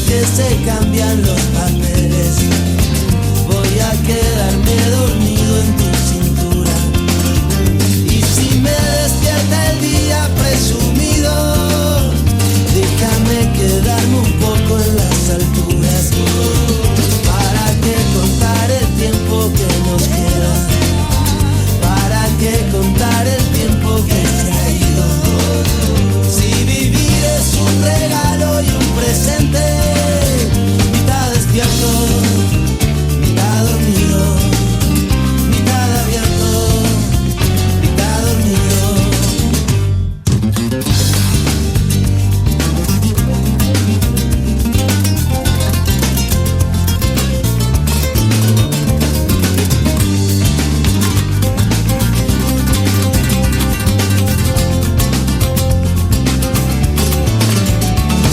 que se cambian los papeles. Voy a quedarme dormido en tu cintura. Y si me despierta el día presumido, déjame quedarme un poco en las alturas. ¿Para qué contar el tiempo que nos queda? ¿Para qué contar el tiempo que se ha ido? Si vivir es un regalo y un presente, mitad despierto, mitad dormido, mitad abierto, mitad dormido.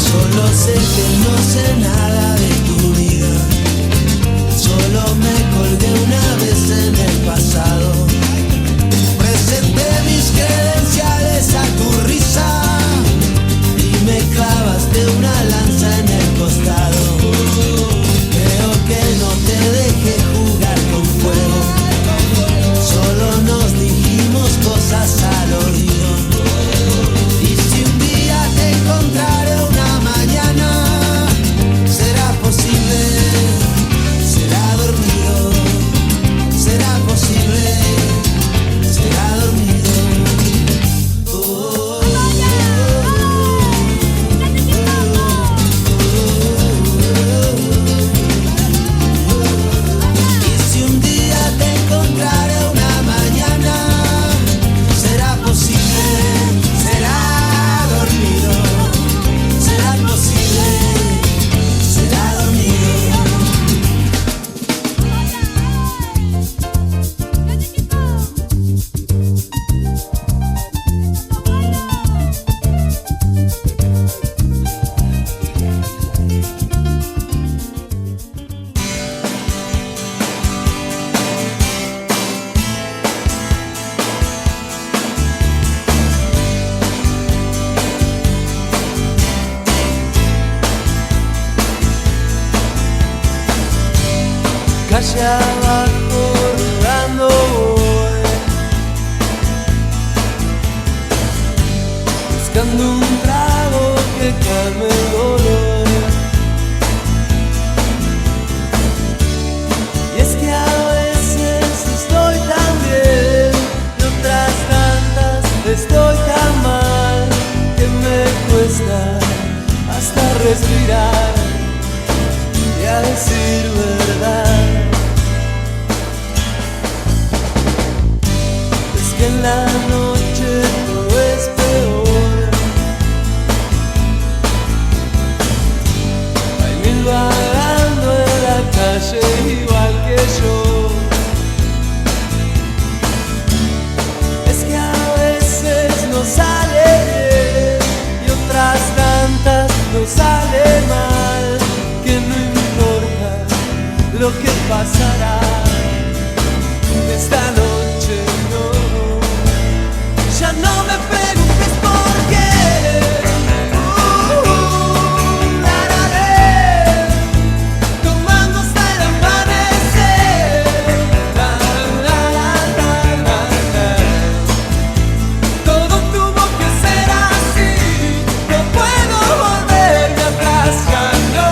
Solo sé que no sé nada de tu vida. Solo me colgué una vez en el pasado. Presenté mis credenciales a tu risa y me clavaste una lanza en el costado. Creo que no te dejé jugar con fuego. Solo nos dijimos cosas al oído. Y si un día te encontraré una mañana, será posible, será dormido, será posible, será dormido. Y si un día te encontraré una mañana, será posible, será dormido, será posible, será dormido. Calle abajo rodando voy, buscando un trago que calme el dolor. Y es que a veces estoy tan bien y otras tantas estoy tan mal que me cuesta hasta respirar y a decir verdad. Es que en la noche todo es peor. Hay mil vagando en la calle igual que yo. Es que a veces no sale bien y otras tantas no sale mal. Que no importa lo que pasará esta noche, no. Ya no me preguntes por qué. Tomando hasta el amanecer. Todo tuvo que ser así. No puedo volverme atrás, ya no.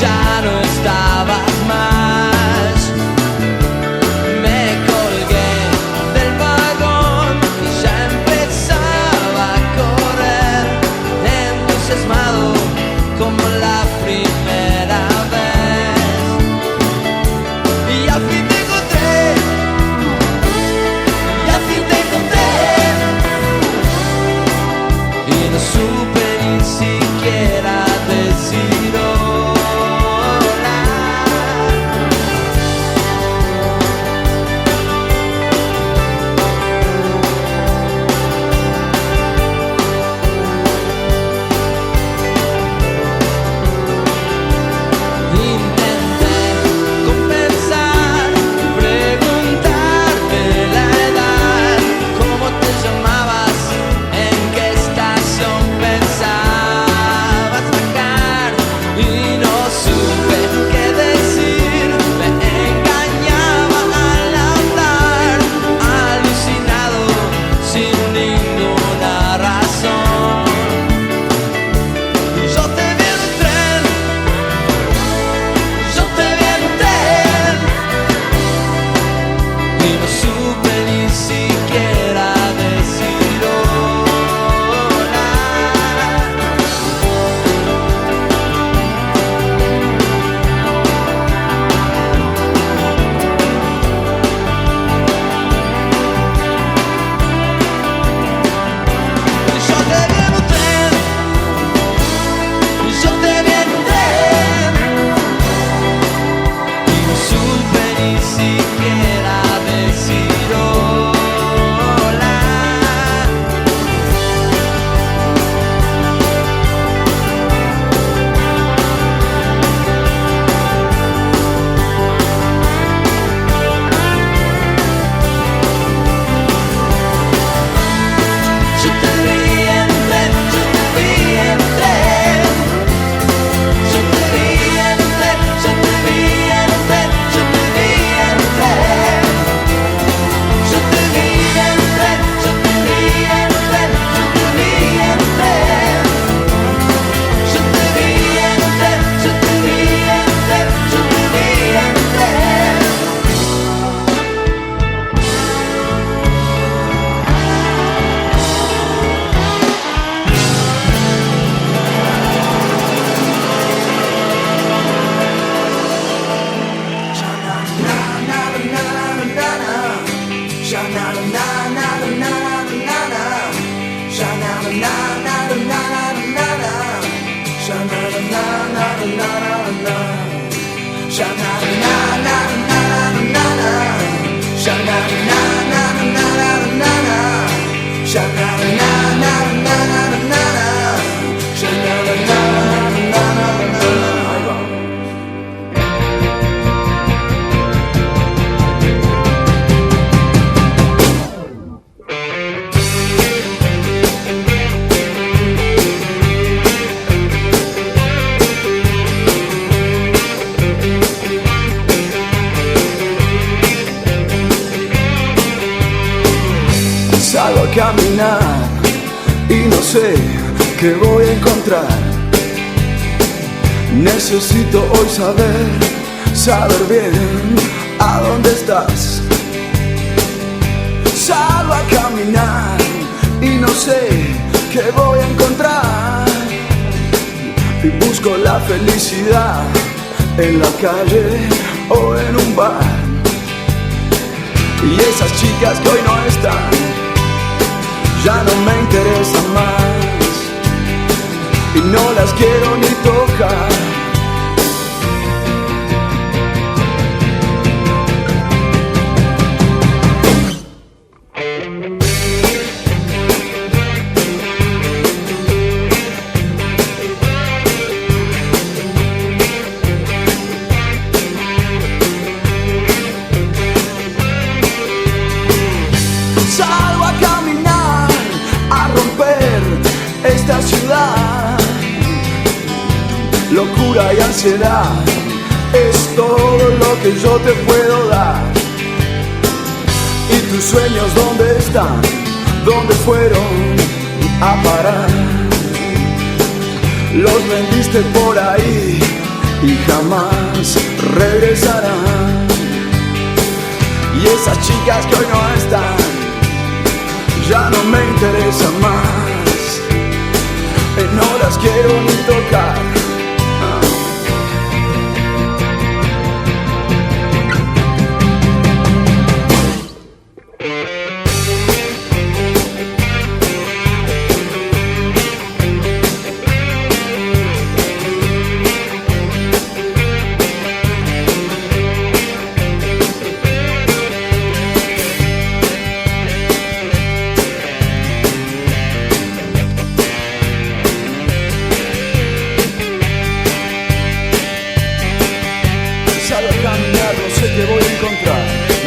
ya no estabas más. Me colgué del vagón y ya empezaba a correr, entusiasmado como la primera vez. Y al fin te encontré, y al fin te encontré, y no supe ni siquiera decir hola. Intenté compensar, preguntarte la edad, cómo te llamabas, en qué estación pensabas bajar, y no supe qué decir, me engañaba al hablar, alucinado sin ninguna razón. Yo te vi en un tren, yo te vi en un tren, y no supe ni siquiera decir hola. Yo te vi en un tren, yo te vi en un tren, y no supe ni siquiera decir hola. Yo te vi en un tren, yo te vi en un tren, yo te vi en un tren, yo te vi en un tren, yo te vi en un tren, yo te vi en un tren, yo te vi en un tren, yo te vi en un tren, yo te vi en un tren, yo te vi en un tren, yo te vi en un tren. Salgo a caminar y no sé qué voy a encontrar. Necesito hoy saber bien a dónde estás. Salgo a caminar y no sé qué voy a encontrar. Y busco la felicidad en la calle o en un bar. Y esas chicas que hoy no están ya no me interesan más, y no las quiero ni tocar. Salgo a caminar, a romper esta ciudad. Locura y ansiedad es todo lo que yo te puedo dar. ¿Y tus sueños dónde están? ¿Dónde fueron a parar? Los vendiste por ahí y jamás regresarán. Y esas chicas que hoy no están, ya no me interesan más, no las quiero ni tocar.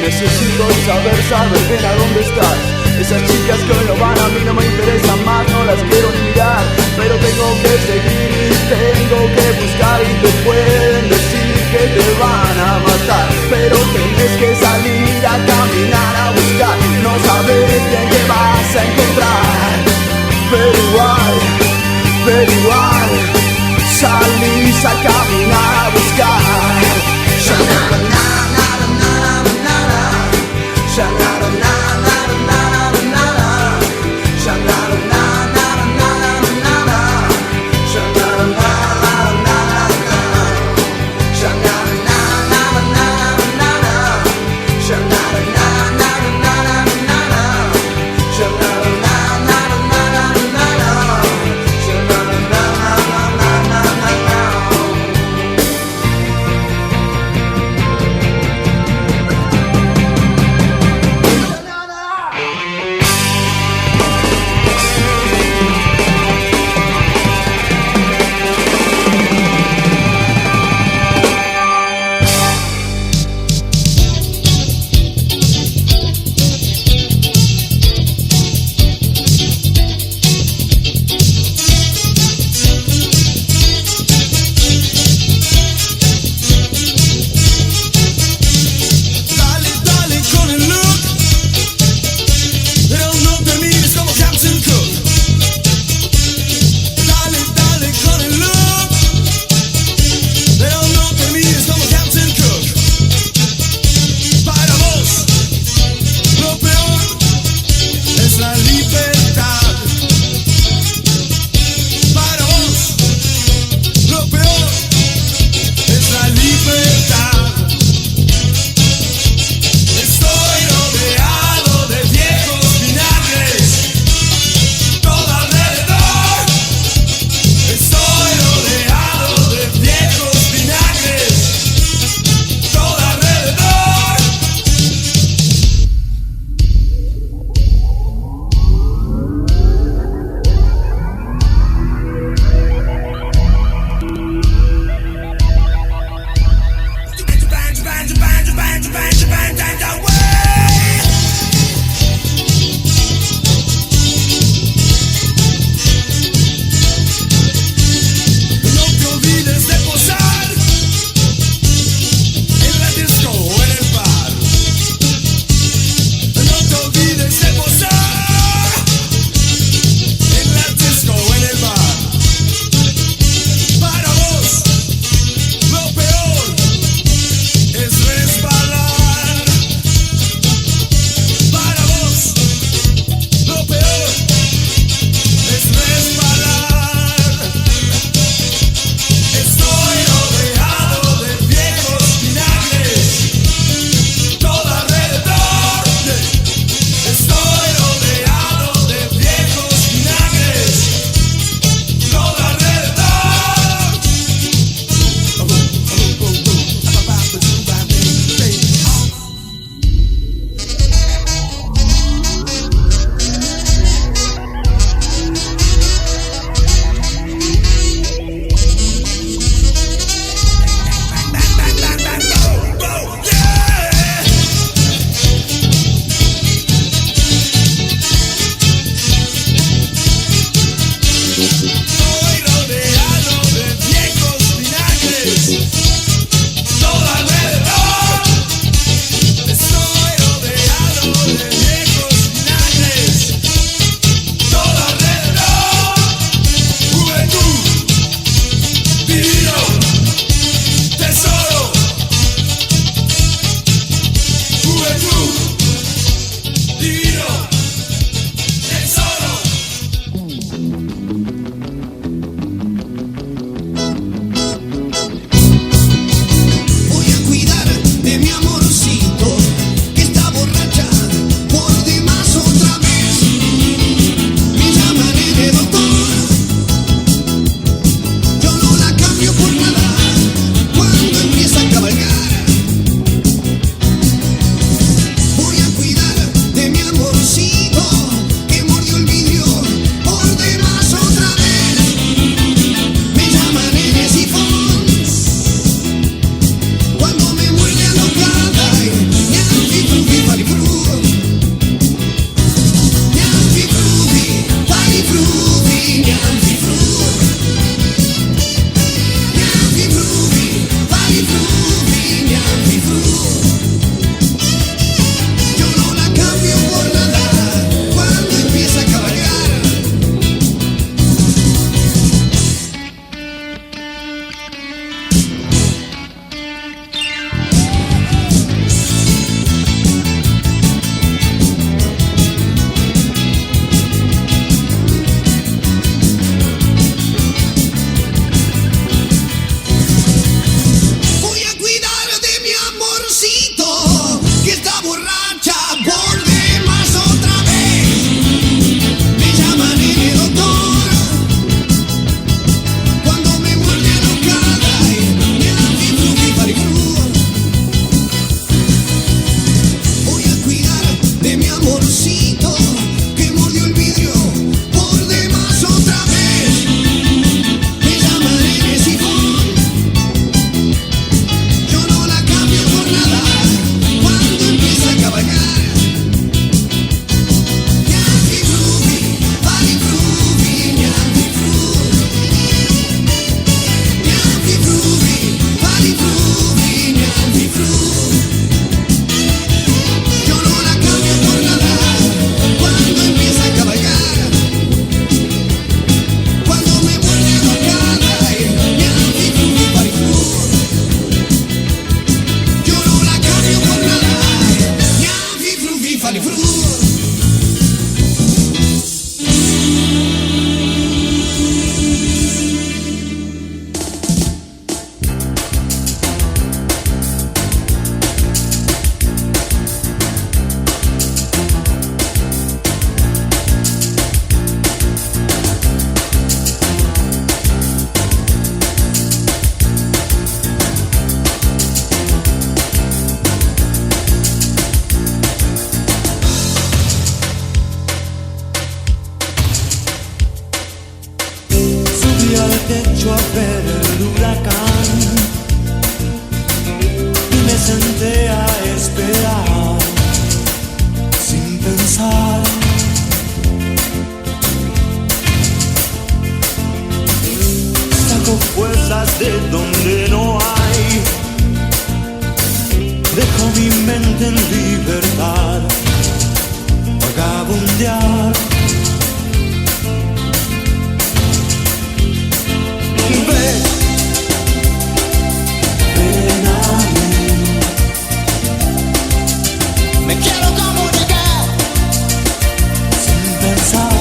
Necesito saber bien a dónde estás. Esas chicas que hoy no van a mí no me interesan más, no las quiero ni mirar, pero tengo que seguir, tengo que buscar y te pueden decir que te van a matar, pero tienes que salir a caminar, a buscar, no sabes bien qué vas a encontrar, pero igual, salís a caminar, a buscar. en libertad, vagabundear. Ven a mí. Me quiero comunicar sin pensar.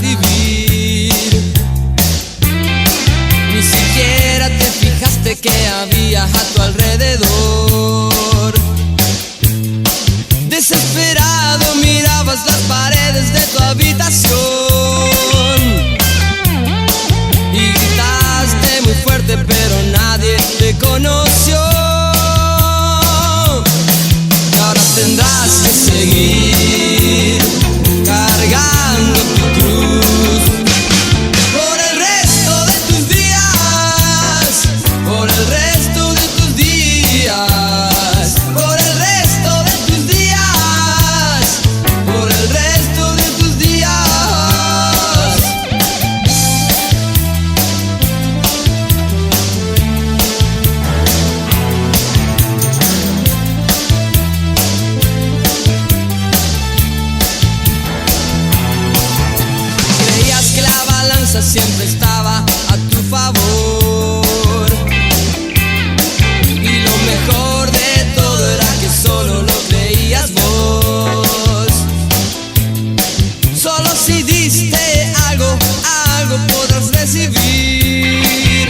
vivir. Ni siquiera te fijaste que había a tu alrededor. Desesperado mirabas las paredes de tu habitación y gritaste muy fuerte, pero nadie te conoció. Y ahora tendrás que seguir cargando tu cruz por el resto de tus días, por el resto de tus días, por el resto de tus días, por el resto de tus días. Creías que la balanza siempre estaba a tu favor, y lo mejor de todo era que solo lo creías vos. Solo si diste algo, algo podrás recibir,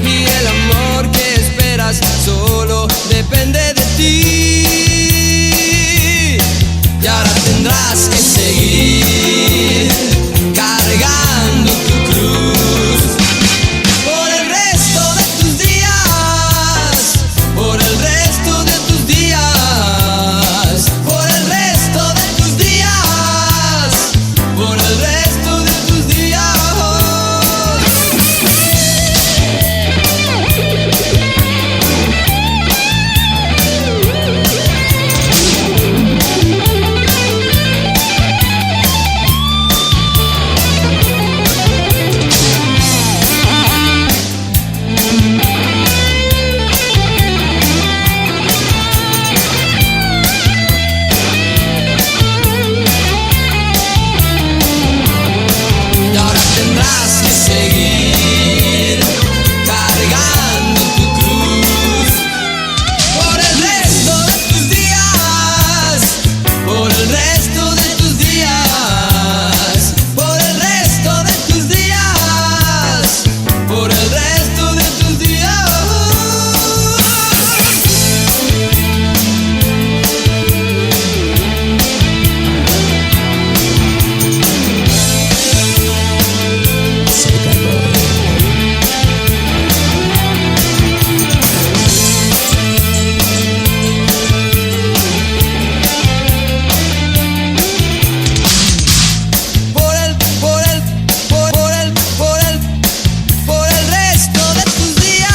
y el amor que esperas solo depende de ti. Y ahora tendrás que seguir cargando tu cruz por el resto de tus días, por el resto de tus días, por el resto de tus días, por el resto de tus días. Y ahora tendrás que seguir cargando tu cruz por el resto de tus días, por el resto de tus días, por el resto de tus días, por el resto de tus días. Por el resto de tus días.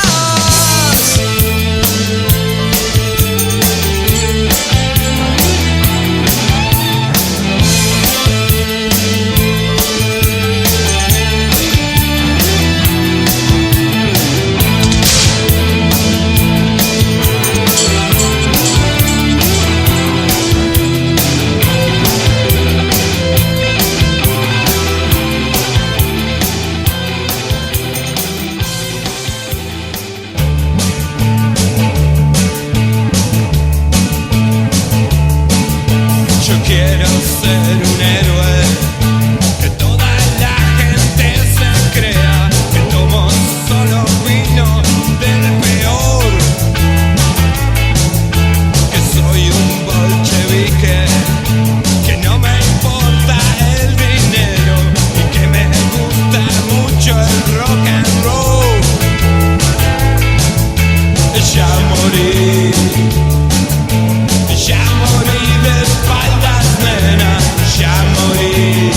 Yo quiero ser un héroe, que toda la gente se crea que tomo solo vino del peor, que soy un bolchevique, que no me importa el dinero y que me gusta mucho el rock and roll. Ya morí de espaldas, nena, ya morí.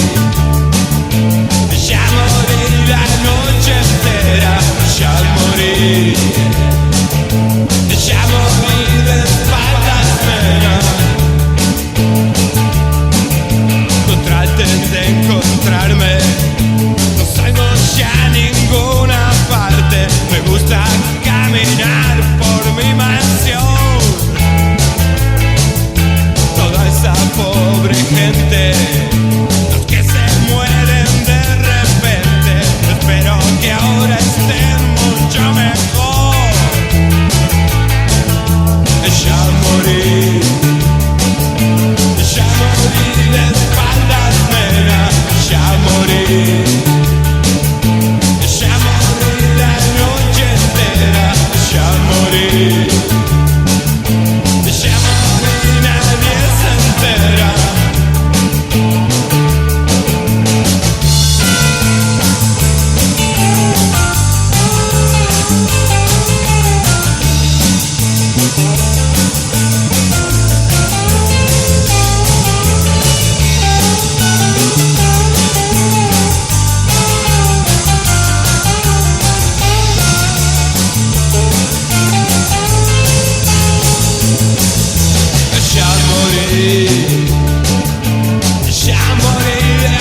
de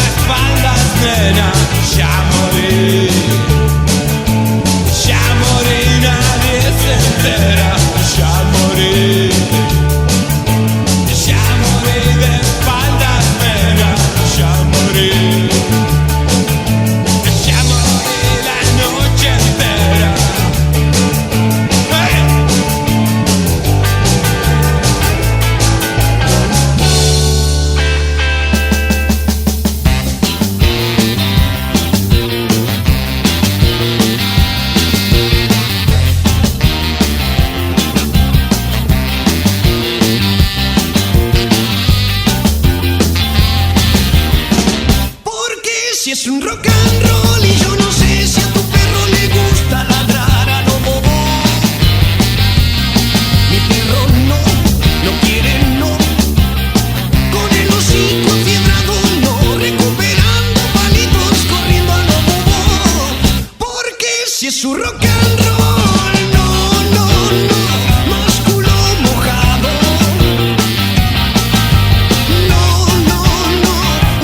espaldas, nena, ya morí. Ya morí, nadie se entera, ya morí. Ya morí de espaldas, nena, ya morí. Ya morí la noche entera. ¡Hey! Si es un rock and roll y yo no sé si a tu perro le gusta ladrar a lo bobo. Mi perro no quiere no, con el hocico afiebrado no, recuperando palitos, corriendo a lo bobo. Porque si es un rock and roll, no, más culo mojado. No,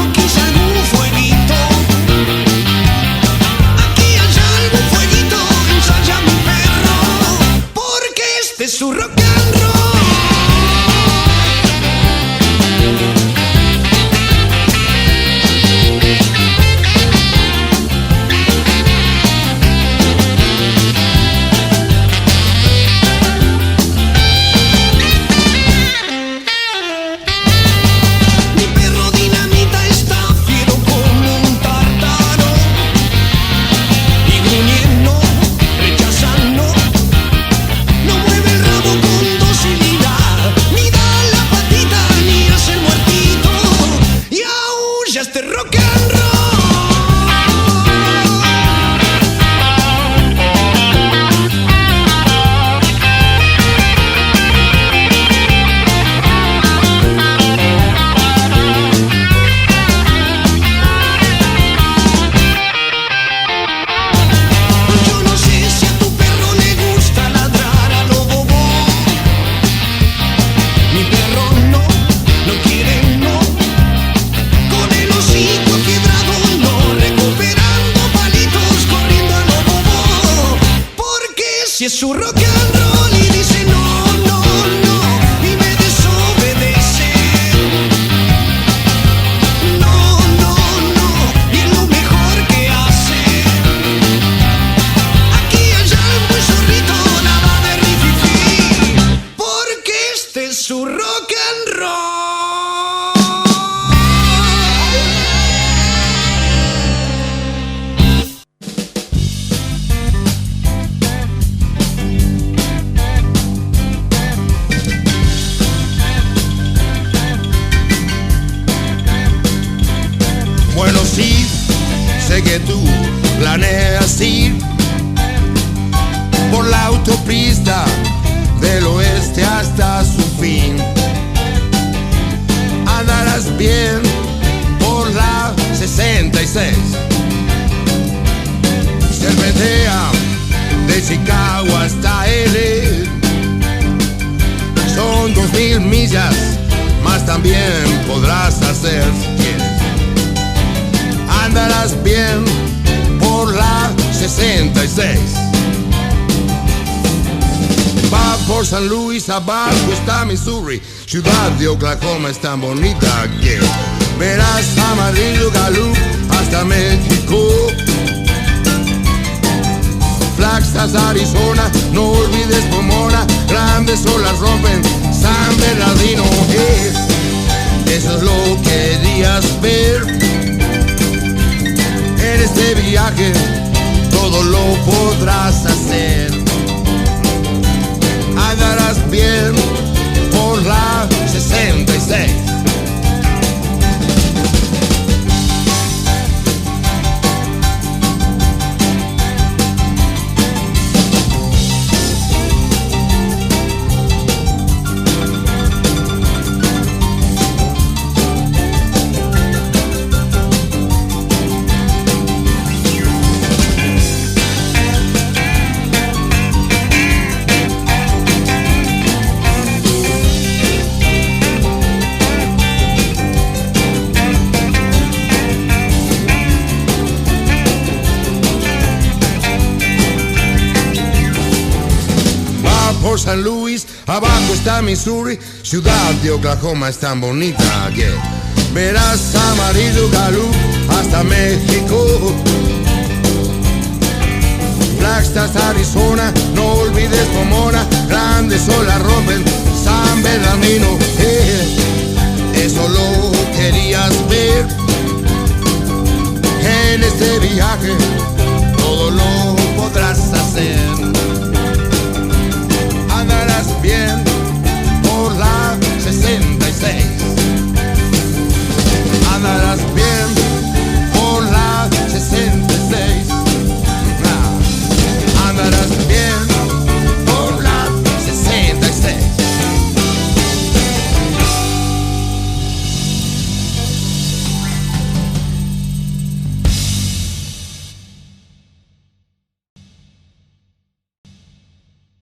o quizá algún fueguito. Es su rock and roll. Mi perro dinamita está fiero como un tártaro y gruñendo, rechazando. No mueve el rabo con docilidad, ni da la patita, ni hace el muertito, y aúlla este rock and roll. Yo no sé si a tu perro le gusta ladrar a lo bobo. Mi perro no quiere no, con el hocico quebrado no, recuperando palitos, corriendo a lo bobo. Porque si es su rock and roll y dice no, y me desobedece. No, y es lo mejor que hace. Aquí allá un buen zorrito, nada de rififi, porque este es su rock and roll. Bueno, sí, sé que tú planeas ir por la autopista del oeste hasta su fin. Andarás bien por la 66. Serpentea de Chicago hasta L. Son 2000 millas, más también podrás hacer si quieres. Andarás bien por la 66. Va por San Luis, abajo está Missouri. Ciudad de Oklahoma es tan bonita que verás Amarillo, Gallup hasta México. Flagstaff, Arizona, no olvides Pomona. Grandes olas rompen San Bernardino. Eso es lo que querías ver. En este viaje todo lo podrás hacer. Andarás bien por la 66. San Luis, abajo está Missouri, ciudad de Oklahoma es tan bonita que verás Amarillo Galú hasta México. Flagstaff, Arizona, no olvides Pomona, grandes olas rompen San Bernardino.